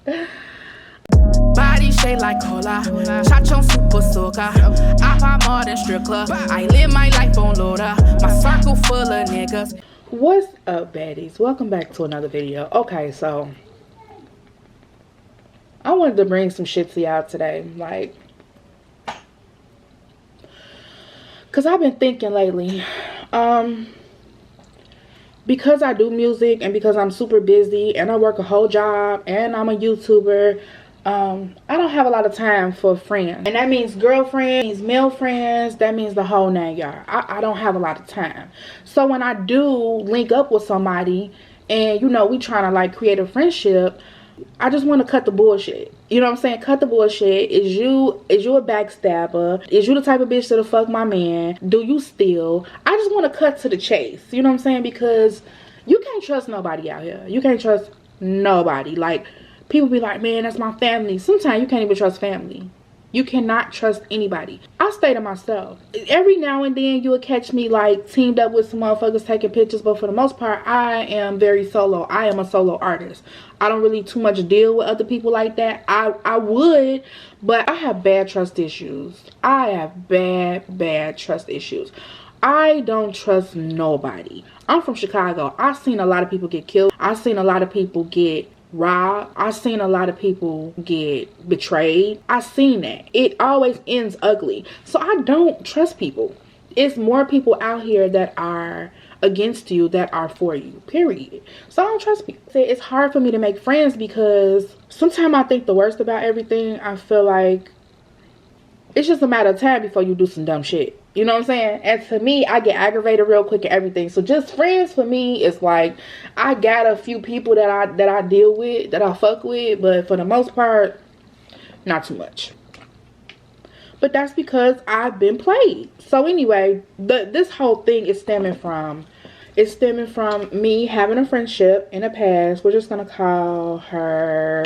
Body shaped like cola, cha-chon super soaker. I pop more than strip club. I live my life on loader. My circle full of niggas. What's up, baddies? Welcome back to another video. Okay, so I wanted to bring some shit to y'all today, like, cause I've been thinking lately, because I do music and because I'm super busy and I work a whole job and I'm a YouTuber, I don't have a lot of time for friends. And that means girlfriends, male friends, that means the whole nine yards. I don't have a lot of time. So when I do link up with somebody and, you know, we trying to like create a friendship, I just want to cut the bullshit. You know what I'm saying? Cut the bullshit. Is you a backstabber? Is you the type of bitch that'll fuck my man? Do you steal? I just want to cut to the chase. You know what I'm saying? Because you can't trust nobody out here. You can't trust nobody. Like, people be like, man, that's my family. Sometimes you can't even trust family. You cannot trust anybody. I stay to myself. Every now and then you will catch me like teamed up with some motherfuckers taking pictures, but for the most part, I am very solo. I am a solo artist. I don't really too much deal with other people like that. I would, but I have bad trust issues. I have bad trust issues. I don't trust nobody. I'm from Chicago. I've seen a lot of people get killed. I've seen a lot of people get robbed. I've seen a lot of people get betrayed. I've seen that. It always ends ugly. So I don't trust people. It's more people out here that are against you that are for you, period. So I don't trust people. It's hard for me to make friends because sometimes I think the worst about everything. I feel like it's just a matter of time before you do some dumb shit. You know what I'm saying? And to me, I get aggravated real quick and everything. So just friends for me is like, I got a few people that I deal with, that I fuck with, but for the most part, not too much. But that's because I've been played. So anyway, this whole thing is stemming from me having a friendship in the past. We're just gonna call her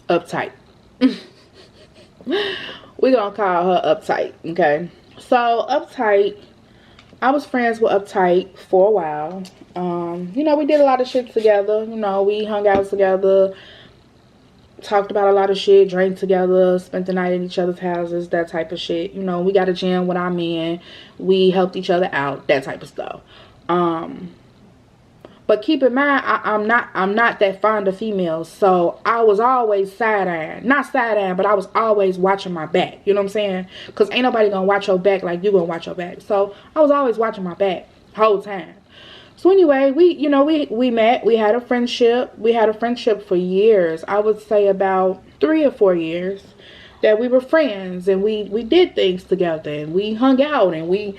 Uptight. We're gonna call her Uptight, okay? So Uptight, I was friends with Uptight for a while. You know, we did a lot of shit together. You know, we hung out together, talked about a lot of shit, drank together, spent the night at each other's houses, that type of shit. You know, we got a gym with our men, we helped each other out, that type of stuff. But keep in mind, I'm not that fond of females, so I was always side-eyeing. Not side-eyeing, but I was always watching my back. You know what I'm saying? Because ain't nobody gonna watch your back like you gonna watch your back. So I was always watching my back the whole time. So anyway, we met. We had a friendship. We had a friendship for years. I would say about 3 or 4 years that we were friends, and we did things together, and we hung out, and we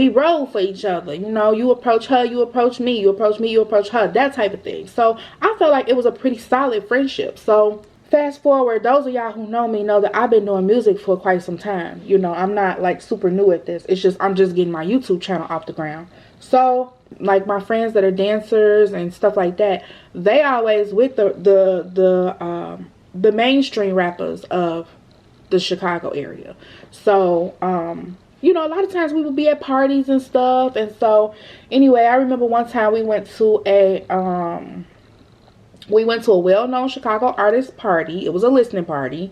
rode for each other. You know, you approach her, you approach me, you approach me, you approach her, that type of thing. So I felt like it was a pretty solid friendship. So fast forward, those of y'all who know me know that I've been doing music for quite some time. You know, I'm not like super new at this. It's just I'm just getting my YouTube channel off the ground. So like my friends that are dancers and stuff like that, they always with the mainstream rappers of the Chicago area. So you know, a lot of times we would be at parties and stuff. And so anyway, I remember one time we went to a well-known Chicago artist party. It was a listening party,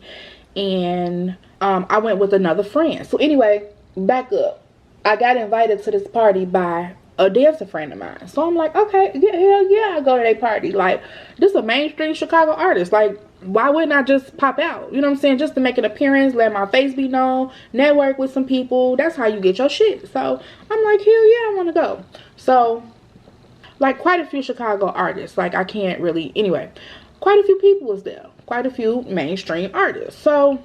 and I went with another friend. So anyway, back up, I got invited to this party by a dancer friend of mine. So I'm like, okay, yeah, hell yeah, I go to their party. Like, this is a mainstream Chicago artist. Like, why wouldn't I just pop out? You know what I'm saying? Just to make an appearance, let my face be known, network with some people. That's how you get your shit. So I'm like, hell yeah, I want to go. So like quite a few Chicago artists. Like I can't really, anyway, quite a few people was there. Quite a few mainstream artists. So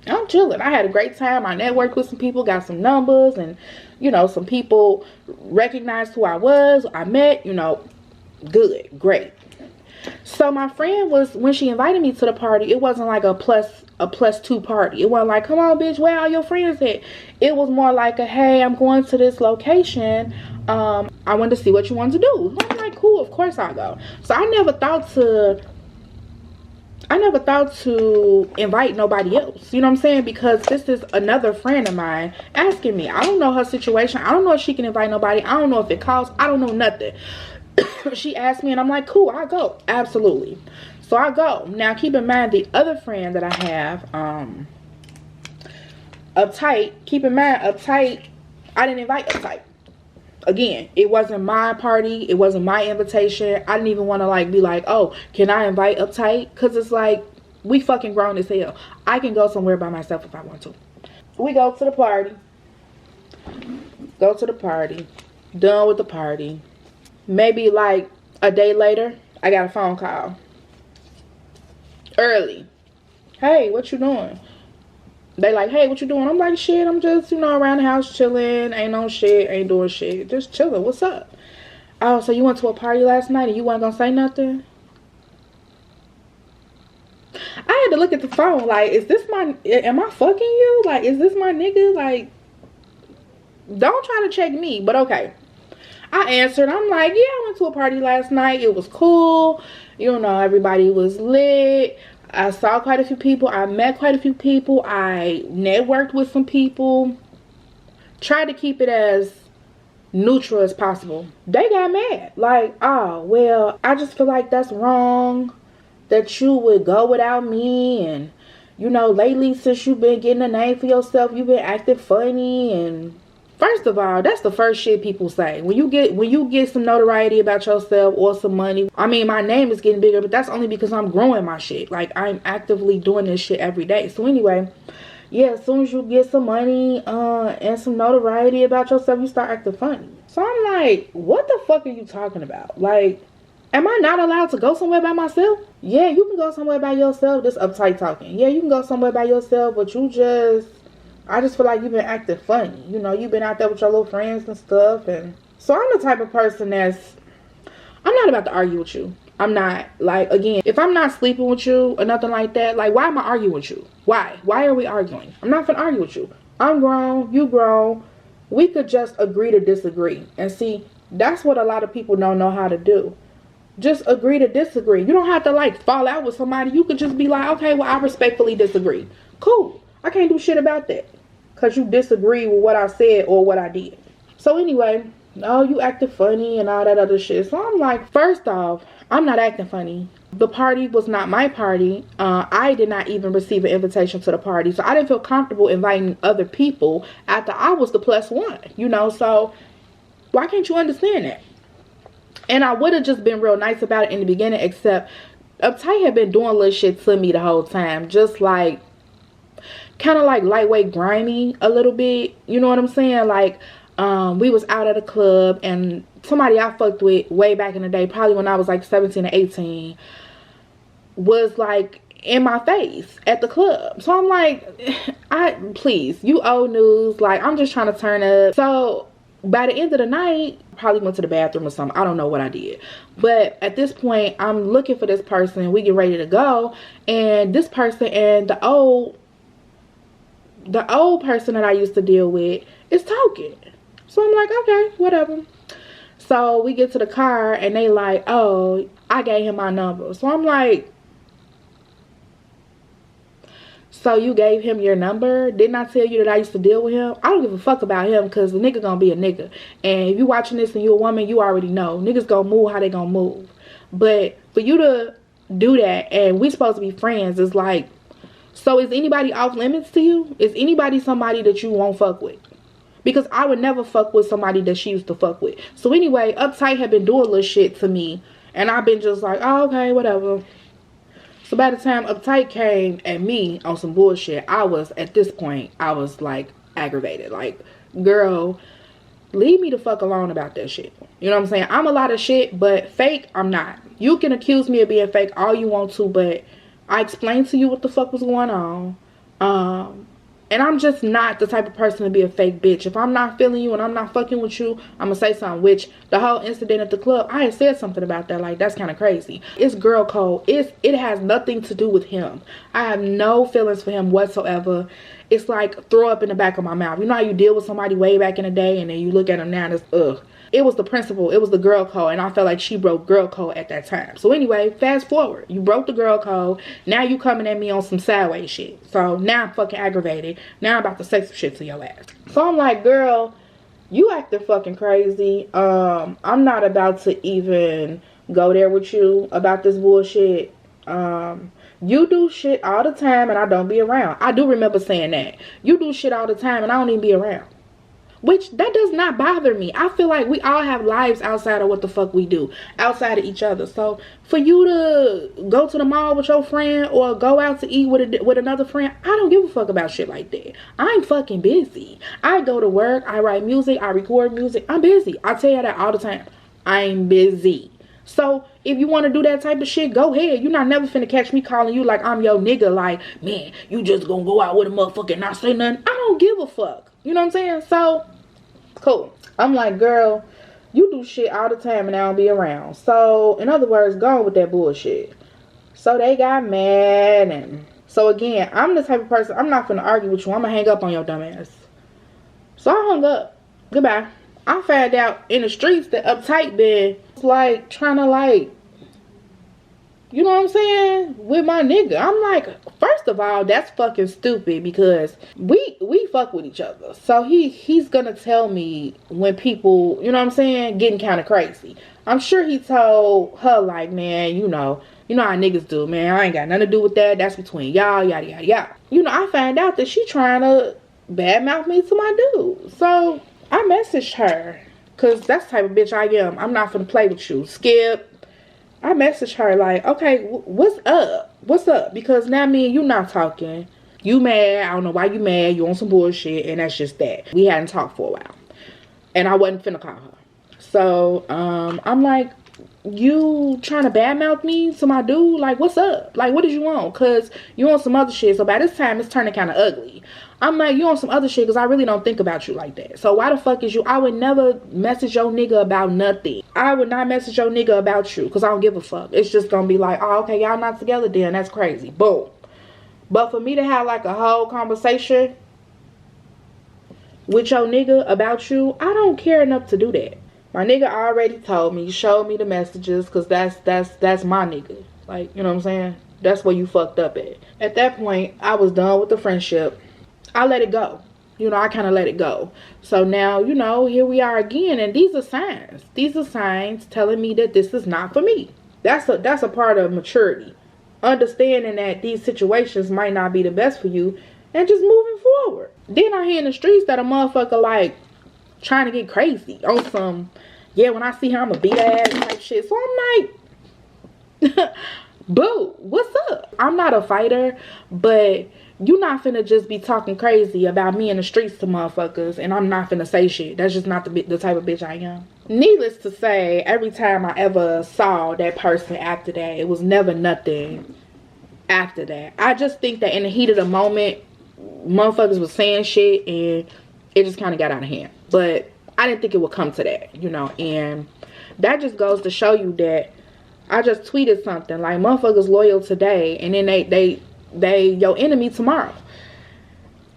I'm chilling. I had a great time. I networked with some people, got some numbers, and you know, some people recognized who I was. I met, you know, good, great. So my friend was, when she invited me to the party, it wasn't like a plus 2 party. It wasn't like, come on bitch, where all your friends at? It was more like a, hey, I'm going to this location. I wanted to see what you wanted to do. I'm like, cool, of course I'll go. So I never thought to I never thought to invite nobody else. You know what I'm saying? Because this is another friend of mine asking me. I don't know her situation. I don't know if she can invite nobody. I don't know if it costs. I don't know nothing. She asked me and I'm like, cool, I'll go. Absolutely. So I go. Now keep in mind the other friend that I have, Uptight. Keep in mind, Uptight, I didn't invite Uptight. Again, it wasn't my party. It wasn't my invitation. I didn't even want to like be like, oh, can I invite Uptight? Because it's like, we fucking grown as hell. I can go somewhere by myself if I want to. We go to the party. Go to the party. Done with the party. Maybe like a day later, I got a phone call. Early. Hey, what you doing? They like, hey, what you doing? I'm like, shit, I'm just, you know, around the house chilling. Ain't no shit, ain't doing shit. Just chilling. What's up? Oh, so you went to a party last night and you weren't gonna say nothing? I had to look at the phone like, is this my, am I fucking you? Like, is this my nigga? Like, don't try to check me, but okay. I answered. I'm like, yeah, I went to a party last night. It was cool. You know, everybody was lit. I saw quite a few people. I met quite a few people. I networked with some people. Tried to keep it as neutral as possible. They got mad. Like, oh, well, I just feel like that's wrong that you would go without me. And, you know, lately since you've been getting a name for yourself, you've been acting funny. And first of all, that's the first shit people say. When you get some notoriety about yourself or some money. I mean, my name is getting bigger, but that's only because I'm growing my shit. Like, I'm actively doing this shit every day. So anyway, yeah, as soon as you get some money and some notoriety about yourself, you start acting funny. So I'm like, what the fuck are you talking about? Like, am I not allowed to go somewhere by myself? Yeah, you can go somewhere by yourself. This Uptight talking. Yeah, you can go somewhere by yourself, but I just feel like you've been acting funny. You know, you've been out there with your little friends and stuff. And so I'm the type of person I'm not about to argue with you. I'm not, like, again, if I'm not sleeping with you or nothing like that, like, why am I arguing with you? Why? Why are we arguing? I'm not gonna argue with you. I'm grown. You grown. We could just agree to disagree. And see, that's what a lot of people don't know how to do. Just agree to disagree. You don't have to, like, fall out with somebody. You could just be like, okay, well, I respectfully disagree. Cool. I can't do shit about that. Because you disagree with what I said or what I did. So anyway, oh, you acted funny and all that other shit. So I'm like, first off, I'm not acting funny. The party was not my party. I did not even receive an invitation to the party. So I didn't feel comfortable inviting other people after I was the plus one. You know, so why can't you understand that? And I would have just been real nice about it in the beginning, except Uptight had been doing little shit to me the whole time. Just like, kind of like lightweight grimy a little bit, you know what I'm saying? Like, we was out at a club and somebody I fucked with way back in the day, probably when I was like 17 or 18, was like in my face at the club. So I'm like, please, you old news, like, I'm just trying to turn up. So by the end of the night, probably went to the bathroom or something. I don't know what I did, but at this point I'm looking for this person. We get ready to go, and this person and the old person that I used to deal with is talking. So I'm like, okay, whatever. So we get to the car and they like, oh, I gave him my number. So I'm like, so you gave him your number? Didn't I tell you that I used to deal with him? I don't give a fuck about him, because the nigga gonna be a nigga. And if you watching this and you a woman, you already know. Niggas gonna move how they gonna move. But for you to do that and we supposed to be friends, is like, so is anybody off limits to you? Is anybody somebody that you won't fuck with? Because I would never fuck with somebody that she used to fuck with. So anyway, Uptight had been doing little shit to me. And I've been just like, oh, okay, whatever. So by the time Uptight came at me on some bullshit, at this point, I was like aggravated. Like, girl, leave me the fuck alone about that shit. You know what I'm saying? I'm a lot of shit, but fake, I'm not. You can accuse me of being fake all you want to, but I explained to you what the fuck was going on. And I'm just not the type of person to be a fake bitch. If I'm not feeling you and I'm not fucking with you, I'm gonna say something. Which, the whole incident at the club, I had said something about that. Like, that's kind of crazy. It's girl code. It has nothing to do with him. I have no feelings for him whatsoever. it's like throw up in the back of my mouth. You know how you deal with somebody way back in the day and then you look at them now and it's ugh. It was the principal, it was the girl code, and I felt like she broke girl code at that time. So anyway, fast forward, you broke the girl code, now you coming at me on some sideways shit. So now I'm fucking aggravated. Now I'm about to say some shit to your ass. So I'm like, girl, you acting fucking crazy. I'm not about to even go there with you about this bullshit. You do shit all the time and I don't be around. I do remember saying that. You do shit all the time and I don't even be around. Which, that does not bother me. I feel like we all have lives outside of what the fuck we do. Outside of each other. So, for you to go to the mall with your friend or go out to eat with another friend, I don't give a fuck about shit like that. I'm fucking busy. I go to work, I write music, I record music. I'm busy. I tell you that all the time. I'm busy. So, if you want to do that type of shit, go ahead. You're not never finna catch me calling you like I'm your nigga. Like, man, you just gonna go out with a motherfucker and not say nothing. I don't give a fuck. You know what I'm saying? So, cool. I'm like, girl, you do shit all the time and I don't be around. So, in other words, go on with that bullshit. So, they got mad. And so, again, I'm the type of person, I'm not finna argue with you. I'm gonna hang up on your dumb ass. So, I hung up. Goodbye. I found out in the streets that Uptight been like trying to like, you know what I'm saying, with my nigga. I'm like, first of all, that's fucking stupid because we fuck with each other. So he's gonna tell me when people, you know what I'm saying, getting kind of crazy. I'm sure he told her like, man, you know how niggas do, man. I ain't got nothing to do with that. That's between y'all, yada yada yada. You know, I found out that she trying to badmouth me to my dude. So I messaged her, cause that's the type of bitch I am. I'm not finna play with you. Skip. I messaged her like, okay, what's up? What's up? Because now me and you not talking. You mad. I don't know why you mad. You on some bullshit. And that's just that. We hadn't talked for a while. And I wasn't finna call her. So, I'm like, you trying to badmouth me to my dude? Like, what's up? Like, what did you want? Cause you on some other shit. So by this time, it's turning kind of ugly. I'm like, you on some other shit because I really don't think about you like that. So why the fuck is you? I would never message your nigga about nothing. I would not message your nigga about you because I don't give a fuck. It's just going to be like, oh, okay, y'all not together then. That's crazy. Boom. But for me to have like a whole conversation with your nigga about you, I don't care enough to do that. My nigga already told me, showed me the messages because that's my nigga. Like, you know what I'm saying? That's where you fucked up at. At that point, I was done with the friendship. I let it go. You know, I kind of let it go. So now, you know, here we are again. And these are signs. These are signs telling me that this is not for me. That's a part of maturity. Understanding that these situations might not be the best for you. And just moving forward. Then I hear in the streets that a motherfucker like trying to get crazy. On some, yeah, when I see her, I'm going to beat her ass type shit. So I'm like, boo, what's up? I'm not a fighter, but you not finna just be talking crazy about me in the streets to motherfuckers and I'm not finna say shit. That's just not the type of bitch I am. Needless to say, every time I ever saw that person after that, it was never nothing after that. I just think that in the heat of the moment, motherfuckers was saying shit and it just kind of got out of hand. But I didn't think it would come to that, you know. And that just goes to show you that I just tweeted something like motherfuckers loyal today and then they your enemy tomorrow.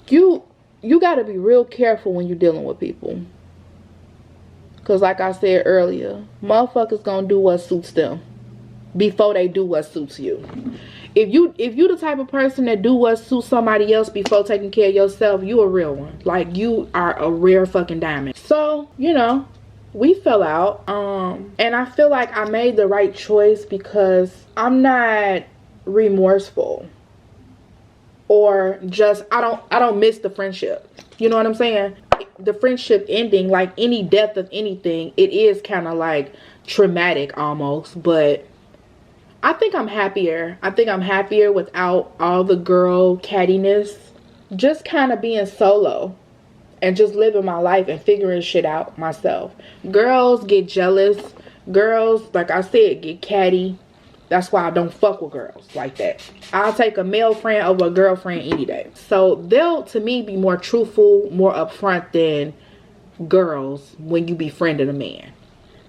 You gotta be real careful when you're dealing with people. Cause like I said earlier, motherfuckers gonna do what suits them before they do what suits you. If you the type of person that do what suits somebody else before taking care of yourself, you a real one. Like you are a rare fucking diamond. So, you know, we fell out. And I feel like I made the right choice because I'm not remorseful. Or just I don't miss the friendship. You know what I'm saying? The friendship ending, like any death of anything, it is kind of like traumatic almost. But I think I'm happier. I think I'm happier without all the girl cattiness. Just kind of being solo. And just living my life and figuring shit out myself. Girls get jealous. Girls, like I said, get catty. That's why I don't fuck with girls like that. I'll take a male friend over a girlfriend any day. So they'll, to me, be more truthful, more upfront than girls when you befriending a man.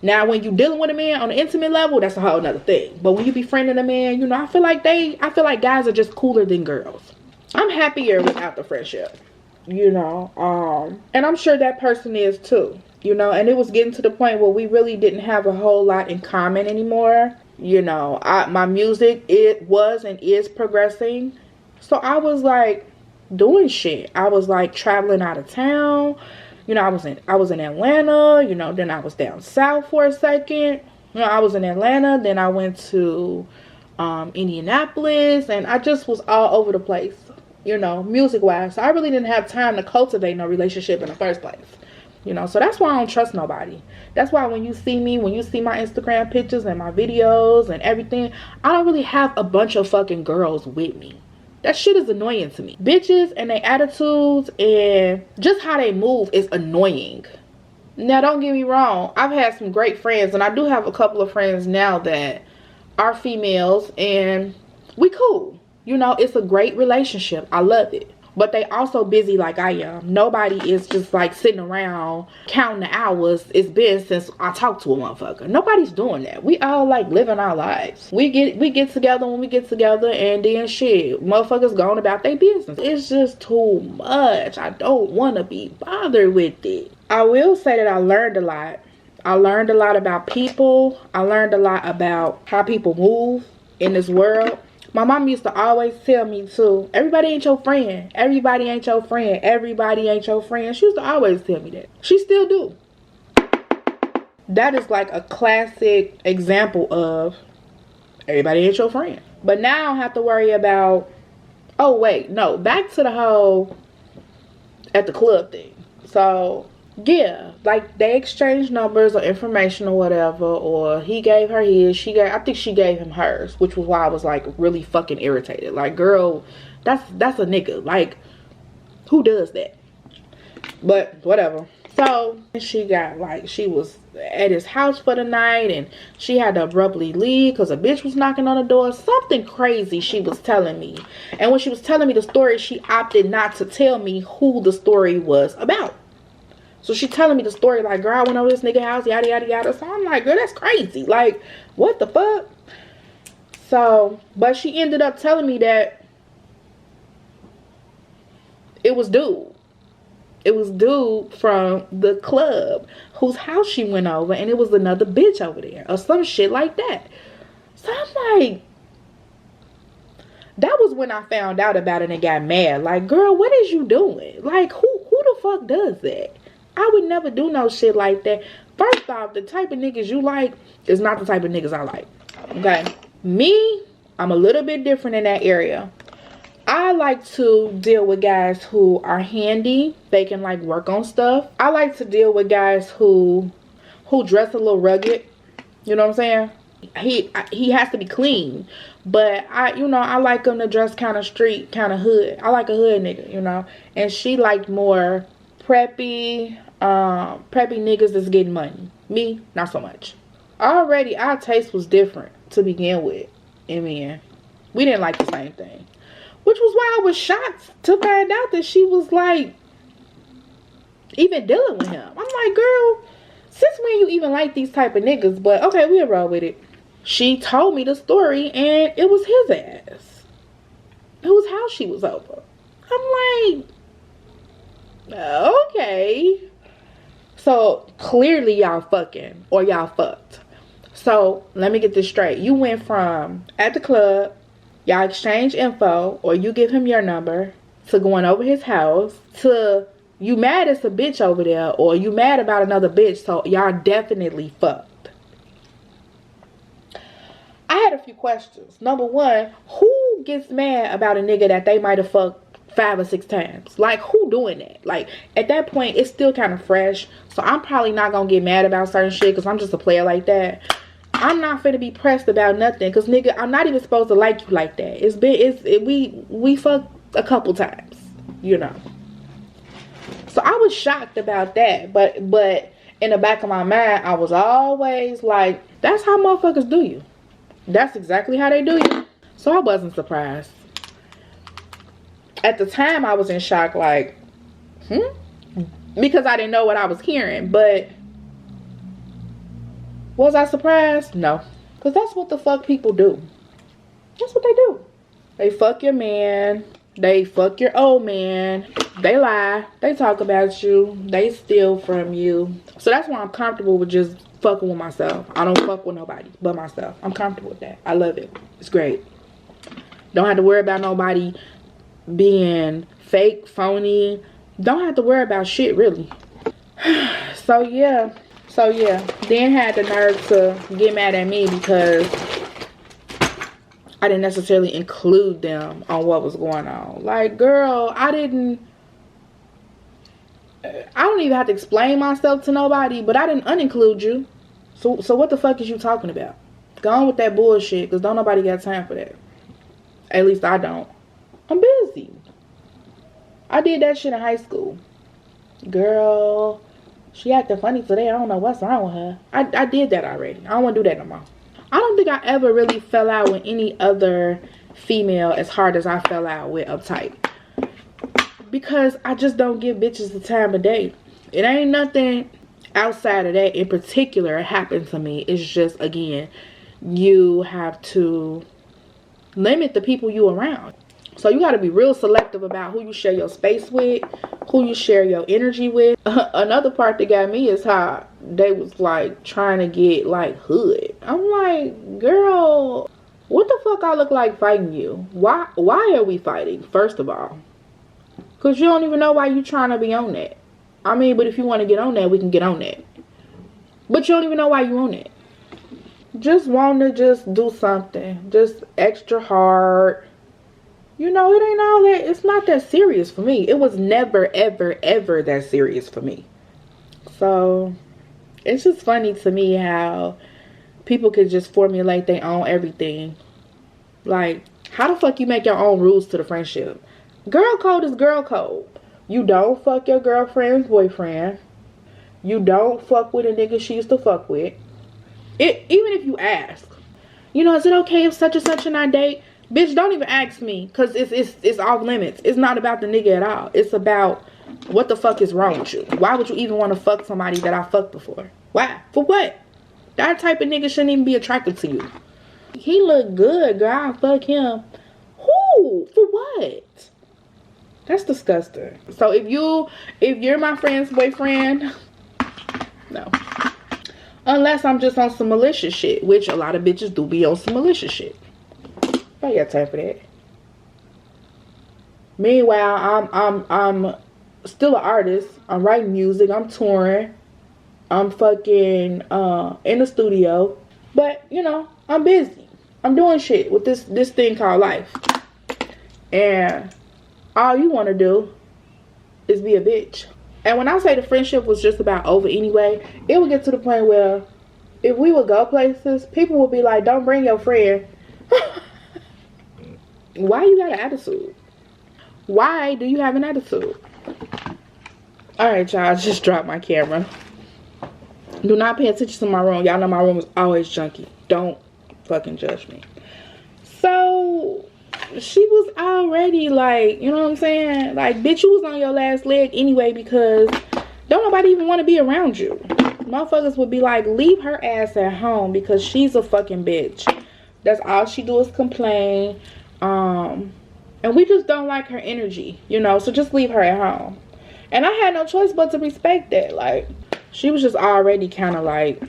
Now, when you dealing with a man on an intimate level, that's a whole nother thing. But when you befriending a man, you know, I feel like guys are just cooler than girls. I'm happier without the friendship, you know. And I'm sure that person is too, you know. And it was getting to the point where we really didn't have a whole lot in common anymore. You know, my music, it was and is progressing. So I was like doing shit. I was like traveling out of town. You know, I was in Atlanta, you know, then I was down south for a second. You know, I was in Atlanta, then I went to Indianapolis, and I just was all over the place, you know, music wise. So I really didn't have time to cultivate no relationship in the first place. You know, so that's why I don't trust nobody. That's why when you see me, when you see my Instagram pictures and my videos and everything, I don't really have a bunch of fucking girls with me. That shit is annoying to me. Bitches and their attitudes and just how they move is annoying. Now, don't get me wrong. I've had some great friends, and I do have a couple of friends now that are females, and we cool. You know, it's a great relationship. I love it. But they also busy like I am. Nobody is just like sitting around counting the hours it's been since I talked to a motherfucker. Nobody's doing that. We all like living our lives. We get together when we get together, and then shit, motherfuckers going about their business. It's just too much. I don't want to be bothered with it. I will say that I learned a lot. I learned a lot about people. I learned a lot about how people move in this world. My mom used to always tell me too, everybody ain't your friend. Everybody ain't your friend. Everybody ain't your friend. She used to always tell me that. She still do. That is like a classic example of everybody ain't your friend. But now I don't have to worry about, oh wait, no, back to the whole at the club thing. So yeah, like they exchanged numbers or information or whatever, or he gave her his, I think she gave him hers, which was why I was like really fucking irritated. Like, girl, that's a nigga. Like, who does that? But whatever. So she got like, she was at his house for the night, and she had to abruptly leave because a bitch was knocking on the door. Something crazy she was telling me. And when she was telling me the story, she opted not to tell me who the story was about. So she telling me the story like, girl, I went over this nigga house, yada, yada, yada. So I'm like, girl, that's crazy. Like, what the fuck? So, but she ended up telling me that it was dude. It was dude from the club whose house she went over, and it was another bitch over there or some shit like that. So I'm like, that was when I found out about it and got mad. Like, girl, what is you doing? Like, who the fuck does that? I would never do no shit like that. First off, the type of niggas you like is not the type of niggas I like. Okay? Me, I'm a little bit different in that area. I like to deal with guys who are handy. They can like work on stuff. I like to deal with guys who dress a little rugged. You know what I'm saying? He has to be clean. But I like him to dress kind of street, kind of hood. I like a hood nigga, you know. And she liked more preppy niggas that's getting money. Me, not so much. Already our taste was different to begin with. And man, we didn't like the same thing. Which was why I was shocked to find out that she was like even dealing with him. I'm like, girl, since when you even like these type of niggas? But okay, we'll roll with it. She told me the story, and it was his ass. It was how she was over. I'm like, okay. So clearly y'all fucking, or y'all fucked. So let me get this straight. You went from at the club, y'all exchange info, or you give him your number, to going over his house, to you mad as a bitch over there, or you mad about another bitch. So y'all definitely fucked. I had a few questions. Number one, who gets mad about a nigga that they might have fucked 5 or 6 times? Like, who doing that? Like, at that point, it's still kind of fresh. So I'm probably not gonna get mad about certain shit because I'm just a player like that. I'm not finna be pressed about nothing because nigga, I'm not even supposed to like you like that. We fucked a couple times, you know. So I was shocked about that, but in the back of my mind, I was always like, that's how motherfuckers do you. That's exactly how they do you. So I wasn't surprised. At the time, I was in shock, like, because I didn't know what I was hearing. But was I surprised? No. Because that's what the fuck people do. That's what they do. They fuck your man. They fuck your old man. They lie. They talk about you. They steal from you. So that's why I'm comfortable with just fucking with myself. I don't fuck with nobody but myself. I'm comfortable with that. I love it. It's great. Don't have to worry about nobody being fake, phony. Don't have to worry about shit, really. So yeah. Then had the nerve to get mad at me because I didn't necessarily include them on what was going on. Like, girl, I don't even have to explain myself to nobody, but I didn't uninclude you. So what the fuck is you talking about? Go on with that bullshit, because don't nobody got time for that. At least I don't. I'm busy. I did that shit in high school. Girl, she acting funny today. I don't know what's wrong with her. I did that already. I don't want to do that no more. I don't think I ever really fell out with any other female as hard as I fell out with Uptight. Because I just don't give bitches the time of day. It ain't nothing outside of that in particular happened to me. It's just, again, you have to limit the people you around. So you got to be real selective about who you share your space with, who you share your energy with. Another part that got me is how they was like trying to get like hood. I'm like, girl, what the fuck I look like fighting you? Why are we fighting, first of all? Because you don't even know why you trying to be on that. I mean, but if you want to get on that, we can get on that. But you don't even know why you on it. Just want to just do something. Just extra hard. You know, it ain't all that. It's not that serious for me. It was never, ever, ever that serious for me. So, it's just funny to me how people could just formulate their own everything. Like, how the fuck you make your own rules to the friendship? Girl code is girl code. You don't fuck your girlfriend's boyfriend. You don't fuck with a nigga she used to fuck with. Even if you ask, you know, is it okay if such and such and I date? Bitch, don't even ask me, because it's off limits. It's not about the nigga at all. It's about what the fuck is wrong with you. Why would you even want to fuck somebody that I fucked before? Why? For what? That type of nigga shouldn't even be attracted to you. He look good, girl. I'll fuck him. Who? For what? That's disgusting. So if you're my friend's boyfriend, no. Unless I'm just on some malicious shit, which a lot of bitches do be on some malicious shit. I got time for that. Meanwhile, I'm still an artist. I'm writing music. I'm touring. I'm fucking in the studio. But you know, I'm busy. I'm doing shit with this thing called life. And all you want to do is be a bitch. And when I say the friendship was just about over anyway, it would get to the point where if we would go places, people would be like, don't bring your friend. Why you got an attitude? Why do you have an attitude? Alright, y'all, I just dropped my camera. Do not pay attention to my room. Y'all know my room is always junky. Don't fucking judge me. So she was already like, you know what I'm saying? Like, bitch, you was on your last leg anyway, because don't nobody even want to be around you. Motherfuckers would be like, leave her ass at home because she's a fucking bitch. That's all she do is complain. And we just don't like her energy, you know, so just leave her at home. And I had no choice but to respect that. Like, she was just already kind of like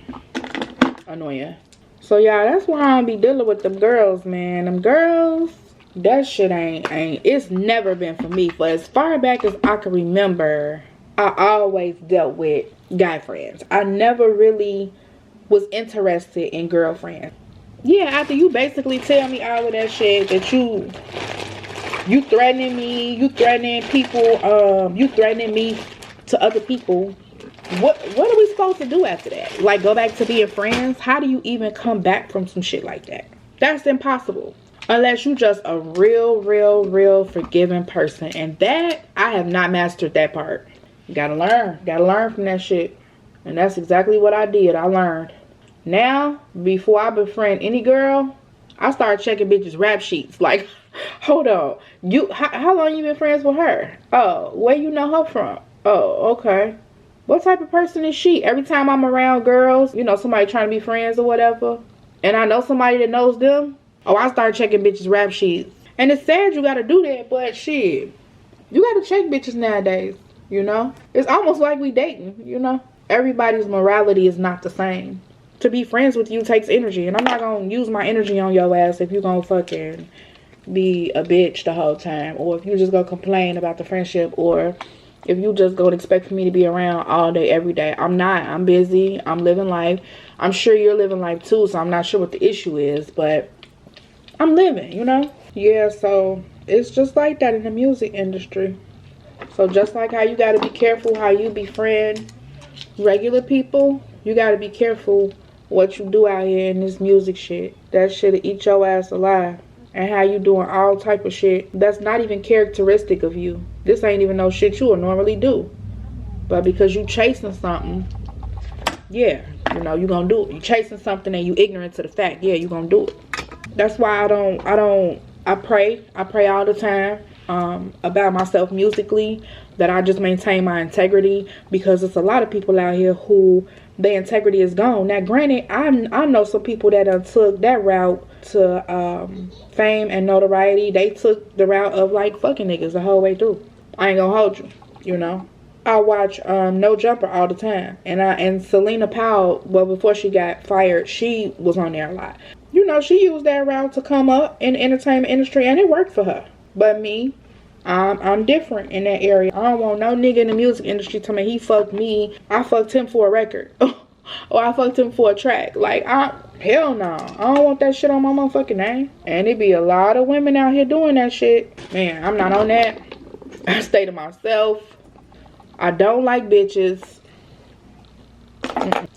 annoying. So yeah, that's why I don't be dealing with them girls, man. Them girls, that shit ain't it's never been for me. For as far back as I can remember, I always dealt with guy friends. I never really was interested in girlfriends. Yeah, after you basically tell me all of that shit, that you threatening me, you threatening people, you threatening me to other people, what are we supposed to do after that? Like, go back to being friends? How do you even come back from some shit like that? That's impossible. Unless you just a real forgiving person. And that, I have not mastered that part. You gotta learn from that shit. And that's exactly what I did. I learned. Now, before I befriend any girl, I start checking bitches' rap sheets. Like, hold on. How long you been friends with her? Oh, where you know her from? Oh, okay. What type of person is she? Every time I'm around girls, you know, somebody trying to be friends or whatever, and I know somebody that knows them, oh, I start checking bitches' rap sheets. And it's sad you gotta do that, but shit, you gotta check bitches nowadays, you know? It's almost like we dating, you know? Everybody's morality is not the same. To be friends with you takes energy, and I'm not gonna use my energy on your ass if you gonna fucking be a bitch the whole time, or if you just gonna complain about the friendship, or if you just gonna expect for me to be around all day every day. I'm not. I'm busy. I'm living life. I'm sure you're living life too, so I'm not sure what the issue is, but I'm living, you know? Yeah, so it's just like that in the music industry. So just like how you gotta be careful how you befriend regular people, you gotta be careful what you do out here in this music shit. That shit'll eat your ass alive. And how you doing all type of shit that's not even characteristic of you. This ain't even no shit you would normally do. But because you chasing something, yeah, you know, you gonna do it. You chasing something and you ignorant to the fact, yeah, you gonna do it. That's why I pray all the time about myself musically, that I just maintain my integrity, because there's a lot of people out here who their integrity is gone. Now granted, I know some people that took that route to fame and notoriety. They took the route of like fucking niggas the whole way through. I ain't gonna hold you, you know. I watch No Jumper all the time, and Selena Powell, well, before she got fired, she was on there a lot. You know, she used that route to come up in the entertainment industry, and it worked for her. But me, I'm different in that area. I don't want no nigga in the music industry tell me he fucked me, I fucked him for a record, or I fucked him for a track. Like, hell no. I don't want that shit on my motherfucking name. And it be a lot of women out here doing that shit. Man, I'm not on that. I stay to myself. I don't like bitches.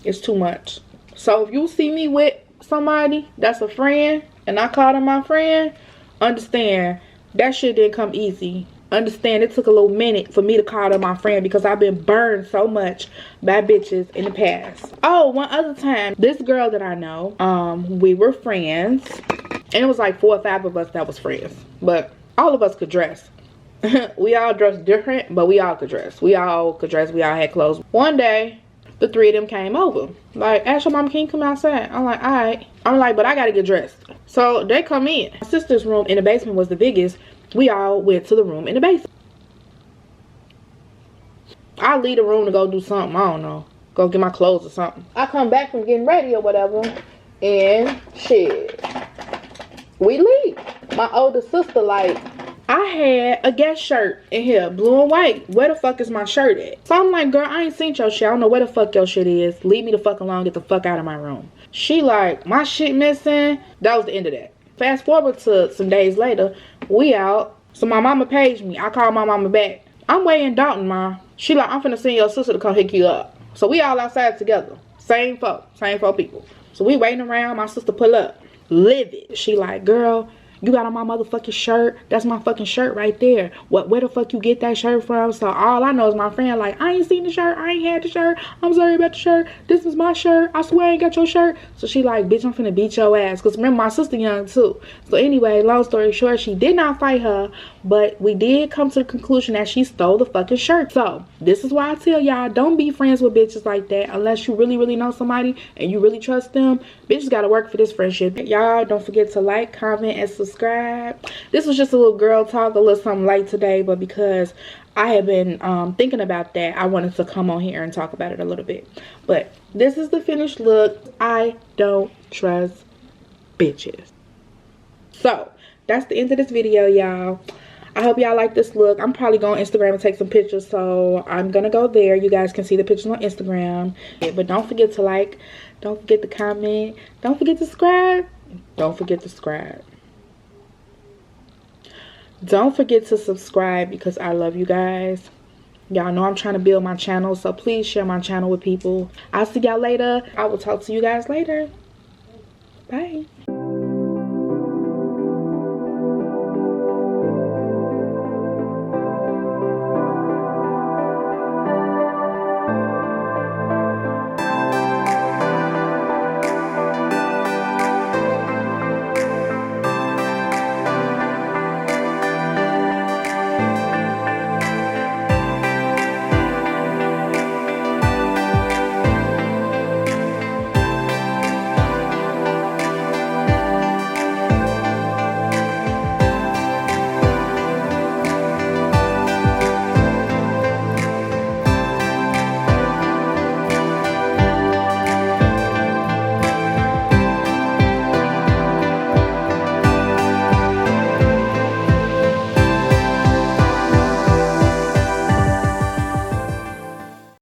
It's too much. So if you see me with somebody that's a friend and I call them my friend, understand that shit didn't come easy. Understand it took a little minute for me to call them my friend, because I've been burned so much by bitches in the past. Oh, one other time, this girl that I know, we were friends, and it was like 4 or 5 of us that was friends, but all of us could dress. We all dressed different, but we all could dress. We all could dress. We all had clothes. One day, the 3 of them came over. Like, ask your mom, can you come outside? I'm like, all right. I'm like, but I gotta get dressed. So they come in. My sister's room in the basement was the biggest. We all went to the room in the basement. I leave the room to go do something. I don't know. Go get my clothes or something. I come back from getting ready or whatever, and shit, we leave. My older sister, like, I had a Guess shirt in here, blue and white. Where the fuck is my shirt at? So I'm like, girl, I ain't seen your shit. I don't know where the fuck your shit is. Leave me the fuck alone. Get the fuck out of my room. She like, my shit missing. That was the end of that. Fast forward to some days later, we out. So my mama paged me. I called my mama back. I'm way in Dalton, ma. She like, I'm finna send your sister to come hook you up. So we all outside together. Same four people. So we waiting around. My sister pull up. Livid. She like, girl, you got on my motherfucking shirt. That's my fucking shirt right there. Where the fuck you get that shirt from? So all I know is my friend like, I ain't seen the shirt. I ain't had the shirt. I'm sorry about the shirt. This is my shirt. I swear I ain't got your shirt. So she like, bitch, I'm finna beat your ass. Because remember, my sister young too. So anyway, long story short, she did not fight her. But we did come to the conclusion that she stole the fucking shirt. So this is why I tell y'all, don't be friends with bitches like that unless you really, really know somebody and you really trust them. Bitches gotta work for this friendship. Y'all don't forget to like, comment, and subscribe. This was just a little girl talk, a little something light today, but because I have been thinking about that, I wanted to come on here and talk about it a little bit. But this is the finished look. I don't trust bitches. So that's the end of this video, y'all. I hope y'all like this look. I'm probably going on Instagram and take some pictures, so I'm gonna go there. You guys can see the pictures on Instagram. But don't forget to like, don't forget to comment, don't forget to subscribe, don't forget to subscribe. Don't forget to subscribe, because I love you guys. Y'all know I'm trying to build my channel, so please share my channel with people. I'll see y'all later. I will talk to you guys later. Bye.